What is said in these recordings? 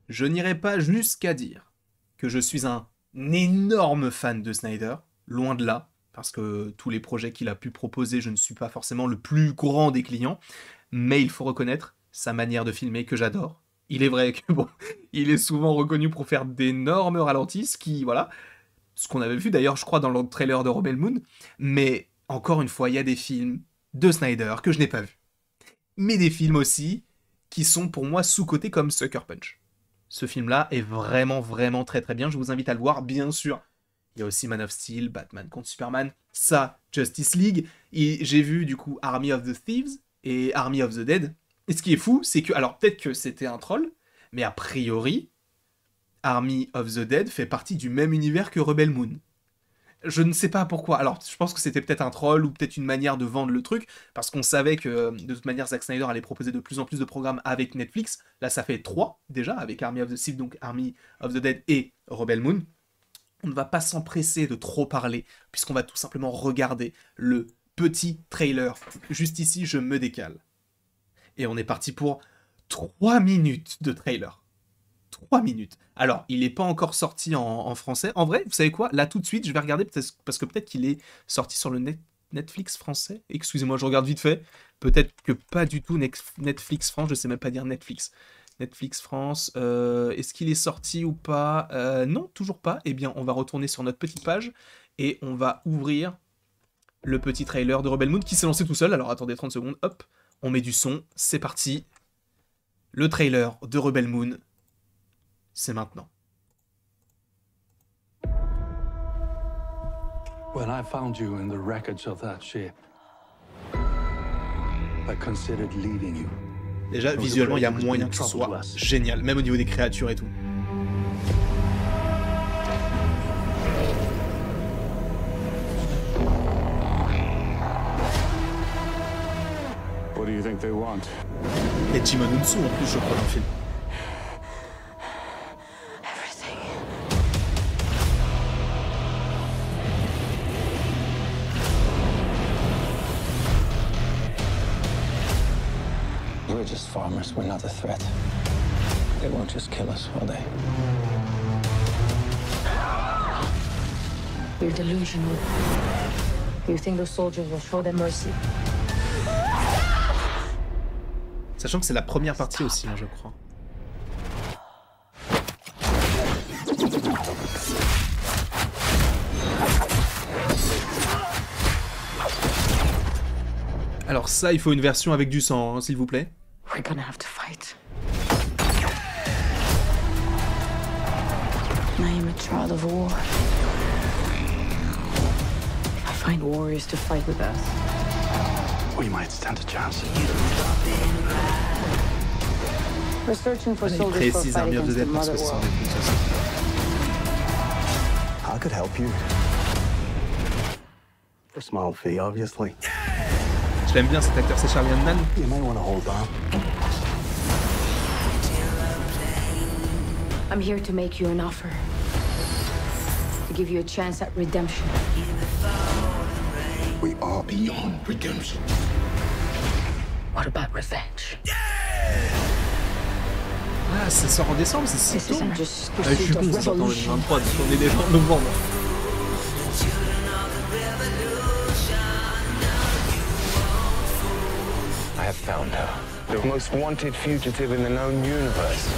Je n'irai pas jusqu'à dire que je suis un énorme fan de Snyder, loin de là, parce que tous les projets qu'il a pu proposer, je ne suis pas forcément le plus grand des clients, mais il faut reconnaître sa manière de filmer que j'adore. Il est vrai que bon, il est souvent reconnu pour faire d'énormes ralentis, ce qui, voilà, ce qu'on avait vu d'ailleurs, je crois, dans le trailer de Rebel Moon, mais encore une fois, il y a des films de Snyder que je n'ai pas vus. Mais des films aussi qui sont pour moi sous-cotés comme Sucker Punch. Ce film-là est vraiment, vraiment très très bien, je vous invite à le voir, bien sûr. Il y a aussi Man of Steel, Batman contre Superman, ça, Justice League, et j'ai vu du coup Army of the Thieves et Army of the Dead. Et ce qui est fou, c'est que, alors peut-être que c'était un troll, mais a priori, Army of the Dead fait partie du même univers que Rebel Moon. Je ne sais pas pourquoi. Alors, je pense que c'était peut-être un troll ou peut-être une manière de vendre le truc, parce qu'on savait que de toute manière, Zack Snyder allait proposer de plus en plus de programmes avec Netflix. Là, ça fait 3 déjà, avec Army of the Dead, donc Army of the Dead et Rebel Moon. On ne va pas s'empresser de trop parler, puisqu'on va tout simplement regarder le petit trailer. Juste ici, je me décale. Et on est parti pour 3 minutes de trailer. 3 minutes. Alors, il n'est pas encore sorti en français. En vrai, vous savez quoi? Là, tout de suite, je vais regarder, parce que peut-être qu'il est sorti sur le Netflix français. Excusez-moi, je regarde vite fait. Peut-être que pas du tout Netflix France, je sais même pas dire Netflix. Netflix France, est-ce qu'il est sorti ou pas? Non, toujours pas. Eh bien, on va retourner sur notre petite page et on va ouvrir le petit trailer de Rebel Moon qui s'est lancé tout seul. Alors, attendez 30 secondes, hop, on met du son, c'est parti. Le trailer de Rebel Moon, c'est maintenant. When I found you in the wreckage of that ship, I considered leaving you. Déjà, visuellement, il y a moyen que ce soit génial, même au niveau des créatures et tout. What do you think they want? Il y a Jimon Unsu en plus, je crois, dans le film. We're just farmers, we're not a threat. They won't just kill us, will they? You're delusional. You think the soldiers will show them mercy? Sachant que c'est la première partie aussi, hein, je crois. Alors ça, il faut une version avec du sang, hein, s'il vous plaît. We're gonna have to fight. I am a child of war. I find warriors to fight with us. We might stand a chance. We're searching for Il soldiers for précise fight Army of the against the Dead parce Mother que c'est en World. Netflix aussi. I could help you. For a small fee, obviously. Je l'aime bien cet acteur, c'est Charlie Hunnam. You may want to hold on. I'm here to make you an offer. To give you a chance at redemption. We are beyond redemption. What about revenge? Ah, ça sort en décembre, c'est This si tôt. isn't just Ah, je suis pursuit con, of ça sort en revolution. 2023, donc on est déjà en novembre. I have found her. The most wanted fugitive in the known universe.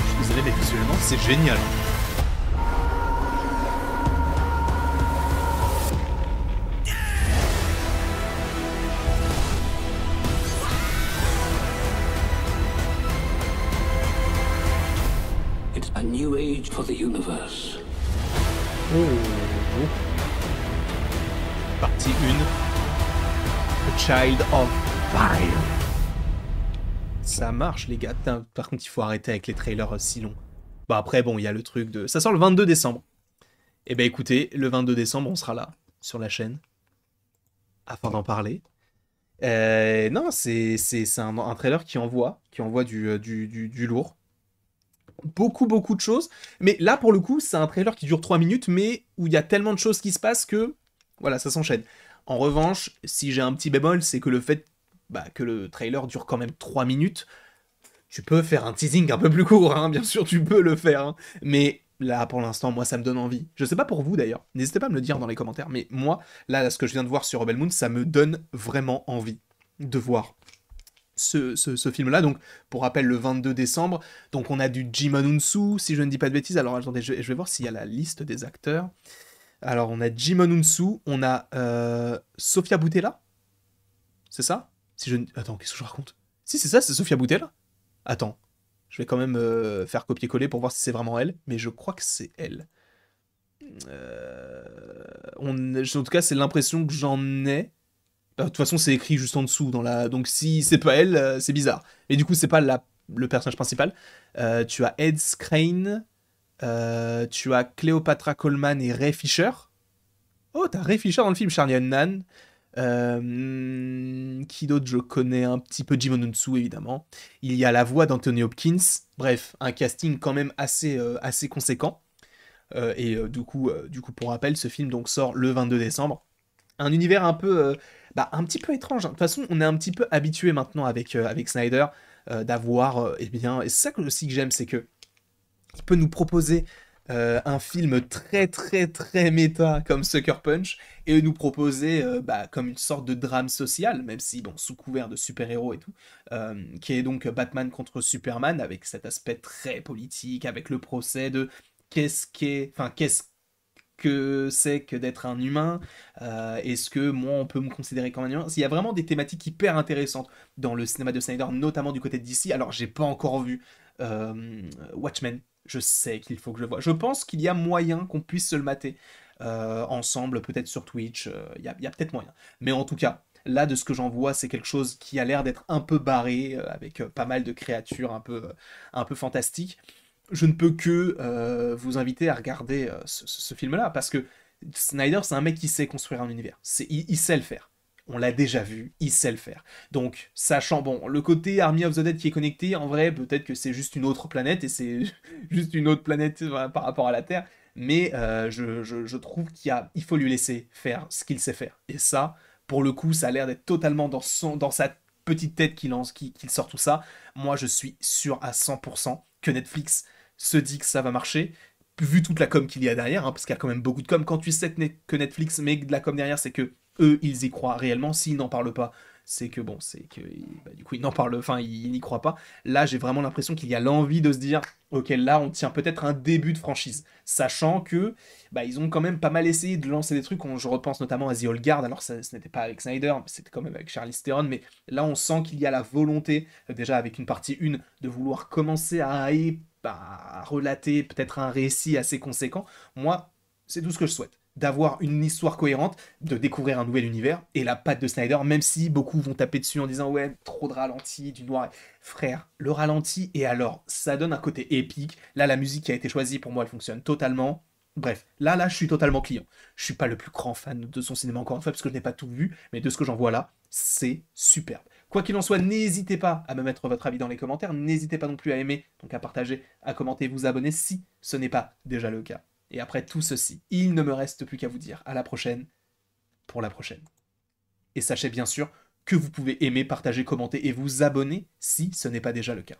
Je suis désolé, mais visuellement, c'est génial. It's a new age for the universe. Partie 1. A Child of Fire. Ça marche, les gars. Putain, par contre, il faut arrêter avec les trailers si longs. Bah après, bon, il y a le truc de... Ça sort le 22 décembre. Eh ben écoutez, le 22 décembre, on sera là, sur la chaîne, afin d'en parler. Non, c'est un trailer qui envoie du lourd. Beaucoup de choses. Mais là, pour le coup, c'est un trailer qui dure 3 minutes, mais où il y a tellement de choses qui se passent que... Voilà, ça s'enchaîne. En revanche, si j'ai un petit bémol, c'est que le fait que le trailer dure quand même 3 minutes, tu peux faire un teasing un peu plus court, hein, bien sûr, tu peux le faire. Hein. Mais là, pour l'instant, moi, ça me donne envie. Je sais pas pour vous, d'ailleurs. N'hésitez pas à me le dire dans les commentaires. Mais moi, là, ce que je viens de voir sur Rebel Moon, ça me donne vraiment envie de voir ce film-là. Donc, pour rappel, le 22 décembre. Donc, on a du Jimon Unsu, si je ne dis pas de bêtises. Alors, attendez, je vais voir s'il y a la liste des acteurs. Alors, on a Jimon Unsu, on a Sofia Boutella. C'est ça? Attends, qu'est-ce que je raconte? Si, c'est ça, c'est Sofia Boutella. Attends, je vais quand même faire copier-coller pour voir si c'est vraiment elle, mais je crois que c'est elle. En tout cas, c'est l'impression que j'en ai. De toute façon, c'est écrit juste en dessous dans la. Donc, si c'est pas elle, c'est bizarre. Mais du coup, c'est pas le personnage principal. Tu as Ed Skrein, tu as Cleopatra Coleman et Ray Fisher. Oh, t'as Ray Fisher dans le film, Charlie Hunnam. Qui d'autre je connais un petit peu, Jimon Unsu évidemment. Il y a la voix d'Anthony Hopkins. Bref, un casting quand même assez conséquent. Du coup, pour rappel, ce film donc sort le 22 décembre. Un univers un petit peu étrange. De toute façon, on est un petit peu habitué maintenant avec Snyder d'avoir, et c'est ça aussi que j'aime, c'est que il peut nous proposer un film très très très méta comme Sucker Punch et nous proposer comme une sorte de drame social, même si bon sous couvert de super-héros et tout, qui est donc Batman contre Superman avec cet aspect très politique, avec le procès de qu'est-ce que c'est que d'être un humain, est-ce que moi on peut me considérer comme un humain. Il y a vraiment des thématiques hyper intéressantes dans le cinéma de Snyder, notamment du côté de DC. Alors j'ai pas encore vu Watchmen. Je sais qu'il faut que je le voie. Je pense qu'il y a moyen qu'on puisse se le mater ensemble, peut-être sur Twitch. Il y a peut-être moyen. Mais en tout cas, là, de ce que j'en vois, c'est quelque chose qui a l'air d'être un peu barré, avec pas mal de créatures un peu fantastiques. Je ne peux que vous inviter à regarder ce film-là, parce que Snyder, c'est un mec qui sait construire un univers. Il sait le faire. On l'a déjà vu, il sait le faire. Donc, sachant, bon, le côté Army of the Dead qui est connecté, en vrai, peut-être que c'est juste une autre planète, et c'est juste une autre planète par rapport à la Terre, mais je trouve il faut lui laisser faire ce qu'il sait faire. Et ça, pour le coup, ça a l'air d'être totalement dans sa petite tête qu'il sort tout ça. Moi, je suis sûr à 100% que Netflix se dit que ça va marcher, vu toute la com qu'il y a derrière, hein, parce qu'il y a quand même beaucoup de com. Quand tu sais que Netflix met de la com derrière, c'est que eux, ils y croient réellement. S'ils n'en parlent pas, c'est que du coup, ils n'en parlent, enfin, ils n'y croient pas. Là, j'ai vraiment l'impression qu'il y a l'envie de se dire, ok, là, on tient peut-être un début de franchise, sachant que, ils ont quand même pas mal essayé de lancer des trucs. Je repense notamment à The Old Guard. Alors, ce n'était pas avec Snyder, mais c'était quand même avec Charlize Theron. Mais là, on sent qu'il y a la volonté, déjà avec une partie 1, de vouloir commencer à relater peut-être un récit assez conséquent. Moi, c'est tout ce que je souhaite. D'avoir une histoire cohérente, de découvrir un nouvel univers, et la patte de Snyder, même si beaucoup vont taper dessus en disant ouais, trop de ralenti, du noir. Frère, le ralenti, et alors, ça donne un côté épique. Là, la musique qui a été choisie, pour moi, elle fonctionne totalement. Bref, là, je suis totalement client. Je suis pas le plus grand fan de son cinéma, encore une fois, parce que je n'ai pas tout vu, mais de ce que j'en vois là, c'est superbe. Quoi qu'il en soit, n'hésitez pas à me mettre votre avis dans les commentaires, n'hésitez pas non plus à aimer, donc à partager, à commenter, vous abonner si ce n'est pas déjà le cas. Et après tout ceci, il ne me reste plus qu'à vous dire à la prochaine pour la prochaine. Et sachez bien sûr que vous pouvez aimer, partager, commenter et vous abonner si ce n'est pas déjà le cas.